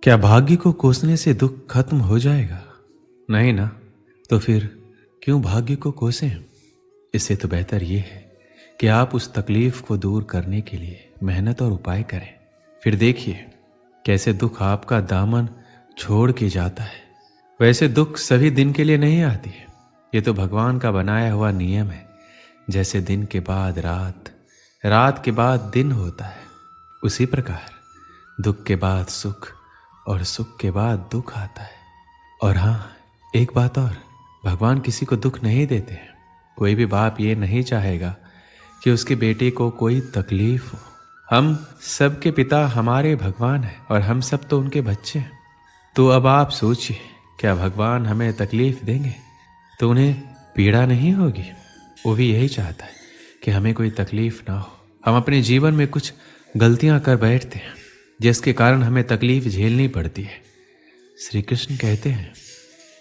क्या भाग्य को कोसने से दुख खत्म हो जाएगा? नहीं ना। तो फिर क्यों भाग्य को कोसें? इससे तो बेहतर ये है कि आप उस तकलीफ को दूर करने के लिए मेहनत और उपाय करें। फिर देखिए कैसे दुख आपका दामन छोड़ के जाता है। वैसे दुख सभी दिन के लिए नहीं आती है, ये तो भगवान का बनाया हुआ नियम है। जैसे दिन के बाद रात, रात के बाद दिन होता है, उसी प्रकार दुख के बाद सुख और सुख के बाद दुख आता है। और हाँ, एक बात और, भगवान किसी को दुख नहीं देते हैं। कोई भी बाप ये नहीं चाहेगा कि उसके बेटे को कोई तकलीफ हो। हम सबके पिता हमारे भगवान हैं और हम सब तो उनके बच्चे हैं। तो अब आप सोचिए, क्या भगवान हमें तकलीफ देंगे तो उन्हें पीड़ा नहीं होगी? वो भी यही चाहता है कि हमें कोई तकलीफ ना हो। हम अपने जीवन में कुछ गलतियां कर बैठते हैं जिसके कारण हमें तकलीफ झेलनी पड़ती है। श्री कृष्ण कहते हैं,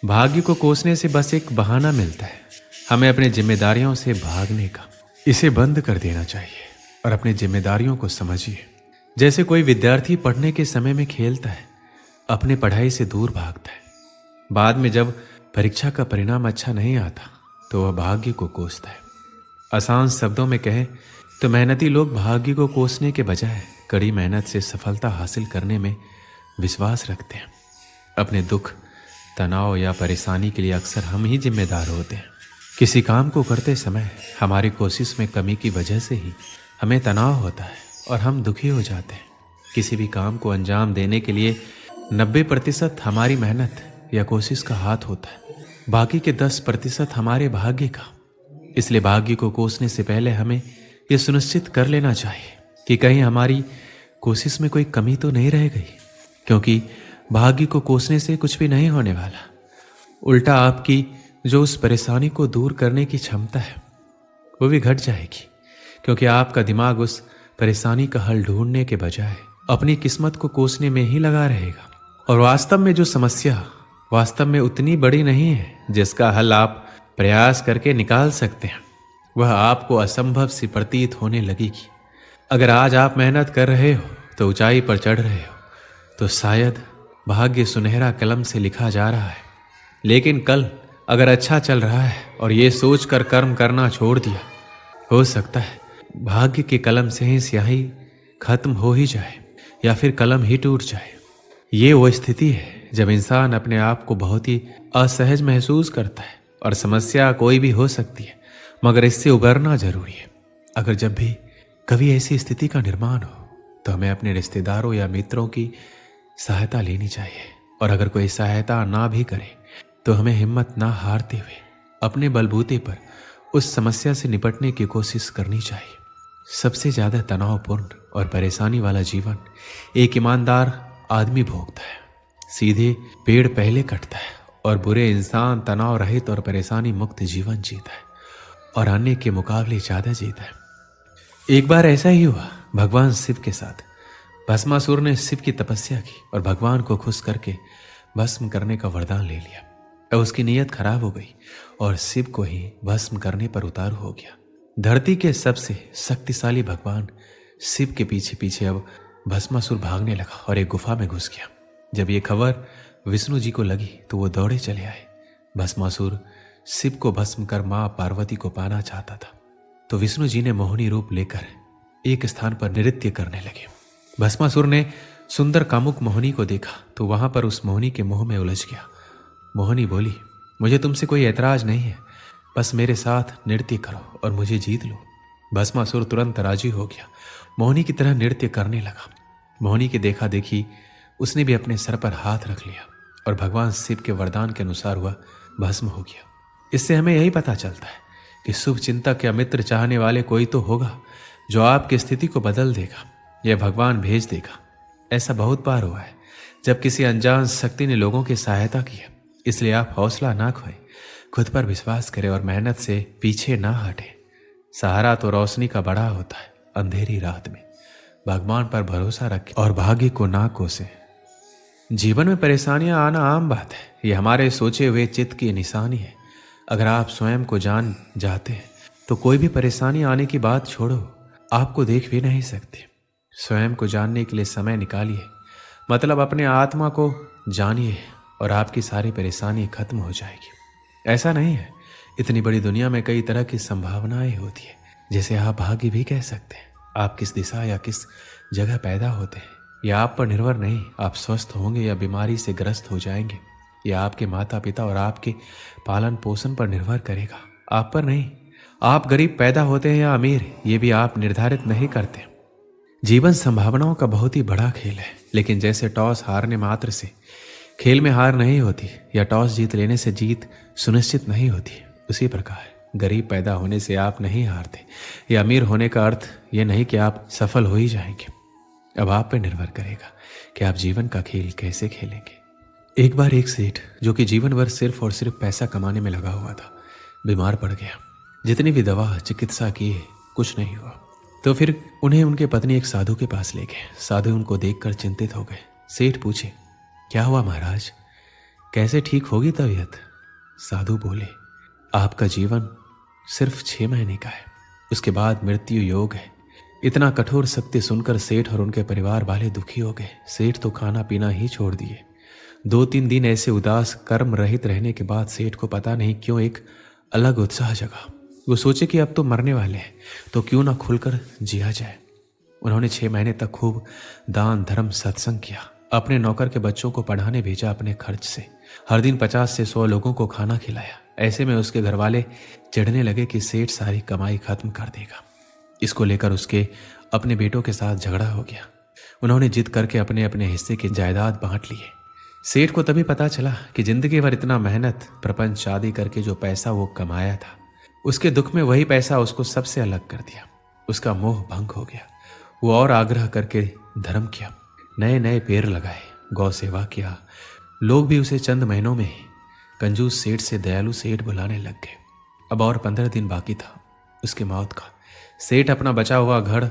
भाग्य को कोसने से बस एक बहाना मिलता है हमें अपनी जिम्मेदारियों से भागने का। इसे बंद कर देना चाहिए और अपनी जिम्मेदारियों को समझिए। जैसे कोई विद्यार्थी पढ़ने के समय में खेलता है, अपने पढ़ाई से दूर भागता है। बाद में जब परीक्षा का परिणाम अच्छा नहीं आता तो वह भाग्य को कोसता है। आसान शब्दों में कहें तो मेहनती लोग भाग्य को कोसने के बजाय कड़ी मेहनत से सफलता हासिल करने में विश्वास रखते हैं। अपने दुख, तनाव या परेशानी के लिए अक्सर हम ही जिम्मेदार होते हैं। किसी काम को करते समय हमारी कोशिश में कमी की वजह से ही हमें तनाव होता है और हम दुखी हो जाते हैं। किसी भी काम को अंजाम देने के लिए 90% हमारी मेहनत या कोशिश का हाथ होता है, बाकी के 10% हमारे भाग्य का। इसलिए भाग्य को कोसने से पहले हमें यह सुनिश्चित कर लेना चाहिए कि कहीं हमारी कोशिश में कोई कमी तो नहीं रह गई, क्योंकि भाग्य को कोसने से कुछ भी नहीं होने वाला। उल्टा आपकी जो उस परेशानी को दूर करने की क्षमता है वो भी घट जाएगी, क्योंकि आपका दिमाग उस परेशानी का हल ढूंढने के बजाय अपनी किस्मत को कोसने में ही लगा रहेगा। और वास्तव में जो समस्या वास्तव में उतनी बड़ी नहीं है जिसका हल आप प्रयास करके निकाल सकते हैं, वह आपको असंभव सी प्रतीत होने लगेगी। अगर आज आप मेहनत कर रहे हो तो ऊंचाई पर चढ़ रहे हो, तो शायद भाग्य सुनहरा कलम से लिखा जा रहा है। लेकिन कल अगर अच्छा चल रहा है और ये सोचकर कर्म करना छोड़ दिया, हो सकता है भाग्य के कलम से ही स्याही खत्म हो ही जाए या फिर कलम ही टूट जाए। ये वो स्थिति है जब इंसान अपने आप को बहुत ही असहज महसूस करता है। और समस्या कोई भी हो सकती है, मगर इससे उबरना जरूरी है। अगर जब भी कभी ऐसी स्थिति का निर्माण हो तो हमें अपने रिश्तेदारों या मित्रों की सहायता लेनी चाहिए। और अगर कोई सहायता ना भी करे तो हमें हिम्मत ना हारते हुए अपने बलबूते पर उस समस्या से निपटने की कोशिश करनी चाहिए। सबसे ज्यादा तनावपूर्ण और परेशानी वाला जीवन एक ईमानदार आदमी भोगता है। सीधे पेड़ पहले कटता है और बुरे इंसान तनाव रहित और परेशानी मुक्त जीवन जीता है और अन्य के मुकाबले ज्यादा जीता है। एक बार ऐसा ही हुआ भगवान शिव के साथ। भस्मासुर ने शिव की तपस्या की और भगवान को खुश करके भस्म करने का वरदान ले लिया। अब उसकी नीयत खराब हो गई और शिव को ही भस्म करने पर उतारू हो गया। धरती के सबसे शक्तिशाली भगवान शिव के पीछे पीछे अब भस्मासुर भागने लगा और एक गुफा में घुस गया। जब ये खबर विष्णु जी को लगी तो वो दौड़े चले आए। भस्मासुर शिव को भस्म कर मां पार्वती को पाना चाहता था, तो विष्णु जी ने मोहिनी रूप लेकर एक स्थान पर नृत्य करने लगे। भस्मासुर ने सुंदर कामुक मोहिनी को देखा तो वहां पर उस मोहिनी के मुंह में उलझ गया। मोहिनी बोली, मुझे तुमसे कोई ऐतराज नहीं है, बस मेरे साथ नृत्य करो और मुझे जीत लो। भस्मासुर तुरंत राजी हो गया, मोहिनी की तरह नृत्य करने लगा। मोहिनी की देखा देखी उसने भी अपने सर पर हाथ रख लिया और भगवान शिव के वरदान के अनुसार वह भस्म हो गया। इससे हमें यही पता चलता है कि शुभ चिंतक या मित्र चाहने वाले कोई तो होगा जो आपकी स्थिति को बदल देगा या भगवान भेज देगा। ऐसा बहुत बार हुआ है जब किसी अनजान शक्ति ने लोगों की सहायता की है। इसलिए आप हौसला ना खोएं, खुद पर विश्वास करें और मेहनत से पीछे ना हटें। सहारा तो रोशनी का बड़ा होता है अंधेरी रात में। भगवान पर भरोसा रखें और भाग्य को ना कोसें। जीवन में परेशानियां आना आम बात है, ये हमारे सोचे हुए चित्त की निशानी है। अगर आप स्वयं को जान जाते हैं तो कोई भी परेशानी आने की बात छोड़ो, आपको देख भी नहीं सकते। स्वयं को जानने के लिए समय निकालिए, मतलब अपने आत्मा को जानिए और आपकी सारी परेशानी खत्म हो जाएगी। ऐसा नहीं है, इतनी बड़ी दुनिया में कई तरह की संभावनाएं होती है, जिसे आप भाग्य भी कह सकते हैं। आप किस दिशा या किस जगह पैदा होते हैं यह आप पर निर्भर नहीं। आप स्वस्थ होंगे या बीमारी से ग्रस्त हो जाएंगे यह आपके माता पिता और आपके पालन पोषण पर निर्भर करेगा, आप पर नहीं। आप गरीब पैदा होते हैं या अमीर ये भी आप निर्धारित नहीं करते। जीवन संभावनाओं का बहुत ही बड़ा खेल है, लेकिन जैसे टॉस हारने मात्र से खेल में हार नहीं होती या टॉस जीत लेने से जीत सुनिश्चित नहीं होती, उसी प्रकार गरीब पैदा होने से आप नहीं हारते या अमीर होने का अर्थ ये नहीं कि आप सफल हो ही जाएंगे। अब आप पर निर्भर करेगा कि आप जीवन का खेल कैसे खेलेंगे। एक बार एक सेठ जो कि जीवन भर सिर्फ और सिर्फ पैसा कमाने में लगा हुआ था, बीमार पड़ गया। जितनी भी दवा चिकित्सा की कुछ नहीं हुआ, तो फिर उन्हें उनके पत्नी एक साधु के पास ले गए। साधु उनको देखकर चिंतित हो गए। सेठ पूछे, क्या हुआ महाराज, कैसे ठीक होगी तबीयत? साधु बोले, आपका जीवन सिर्फ 6 महीने का है, उसके बाद मृत्यु योग है। इतना कठोर सत्य सुनकर सेठ और उनके परिवार वाले दुखी हो गए। सेठ तो खाना पीना ही छोड़ दिए। 2-3 दिन ऐसे उदास कर्म रहित रहने के बाद सेठ को पता नहीं क्यों एक अलग उत्साह जगा। वो सोचे कि अब तो मरने वाले हैं, तो क्यों ना खुलकर जिया जाए। उन्होंने 6 महीने तक खूब दान धर्म सत्संग किया। अपने नौकर के बच्चों को पढ़ाने भेजा अपने खर्च से। हर दिन 50 से 100 लोगों को खाना खिलाया। ऐसे में उसके घर वाले चिढ़ने लगे कि सेठ सारी कमाई खत्म कर देगा। इसको लेकर उसके अपने बेटों के साथ झगड़ा हो गया। उन्होंने जिद करके अपने अपने हिस्से की जायदाद बांट लिए। सेठ को तभी पता चला कि जिंदगी भर इतना मेहनत प्रपंच शादी करके जो पैसा वो कमाया था, उसके दुख में वही पैसा उसको सबसे अलग कर दिया। उसका मोह भंग हो गया। वो और आग्रह करके धर्म किया, नए नए पेड़ लगाए, गौ सेवा किया। लोग भी उसे चंद महीनों में ही कंजूस सेठ से दयालु सेठ बुलाने लग गए। अब और 15 दिन बाकी था उसके मौत का। सेठ अपना बचा हुआ घर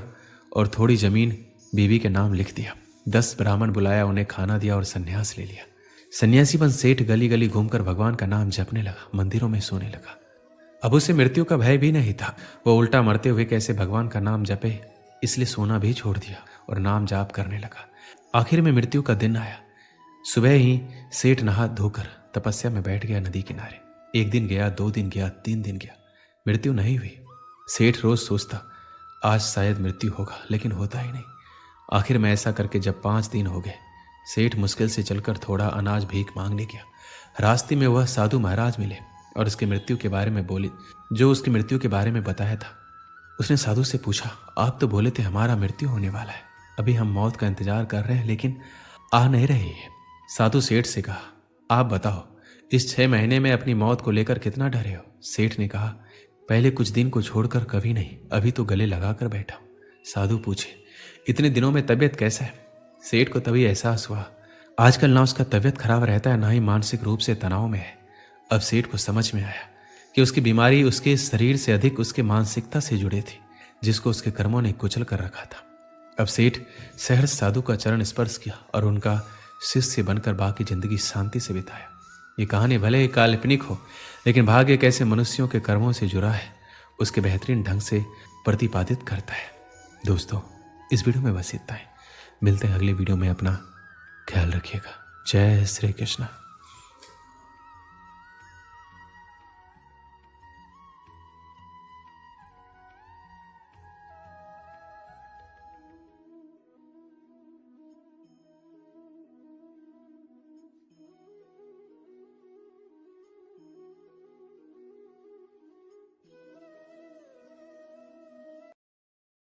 और थोड़ी जमीन बीवी के नाम लिख दिया। 10 ब्राह्मण बुलाया, उन्हें खाना दिया और संन्यास ले लिया। सन्यासी बन सेठ गली गली घूमकर भगवान का नाम जपने लगा, मंदिरों में सोने लगा। अब उसे मृत्यु का भय भी नहीं था। वो उल्टा मरते हुए कैसे भगवान का नाम जपे, इसलिए सोना भी छोड़ दिया और नाम जाप करने लगा। आखिर में मृत्यु का दिन आया। सुबह ही सेठ नहा धोकर तपस्या में बैठ गया नदी किनारे। 1 दिन गया, 2 दिन गया, 3 दिन गया, मृत्यु नहीं हुई। सेठ रोज सोचता आज शायद मृत्यु होगा, लेकिन होता ही नहीं। आखिर में ऐसा करके जब 5 दिन हो गए, सेठ मुश्किल से चलकर थोड़ा अनाज भीख मांगने गया। रास्ते में वह साधु महाराज मिले और उसकी मृत्यु के बारे में बोले, जो उसकी मृत्यु के बारे में बताया था। उसने साधु से पूछा, आप तो बोले थे हमारा मृत्यु होने वाला है, अभी हम मौत का इंतजार कर रहे हैं लेकिन आ नहीं रही है। साधु सेठ से कहा, आप बताओ इस 6 महीने में अपनी मौत को लेकर कितना डरे हो? सेठ ने कहा, पहले कुछ दिन को छोड़कर कभी नहीं, अभी तो गले लगाकर बैठा हूं। साधु पूछे, इतने दिनों में तबीयत कैसा है? सेठ को तभी एहसास हुआ आजकल ना उसका तबीयत खराब रहता है, ना ही मानसिक रूप से तनाव में है। अब सेठ को समझ में आया कि उसकी बीमारी उसके शरीर से अधिक उसके मानसिकता से जुड़े थी, जिसको उसके कर्मों ने कुचल कर रखा था। अब सेठ सहर्ष साधु का चरण स्पर्श किया और उनका शिष्य बनकर बाकी जिंदगी शांति से बिताया। ये कहानी भले ही काल्पनिक हो, लेकिन भाग्य कैसे मनुष्यों के कर्मों से जुड़ा है उसके बेहतरीन ढंग से प्रतिपादित करता है। दोस्तों, इस वीडियो में बस इतना ही। मिलते हैं अगली वीडियो में। अपना ख्याल रखिएगा। जय श्री कृष्ण।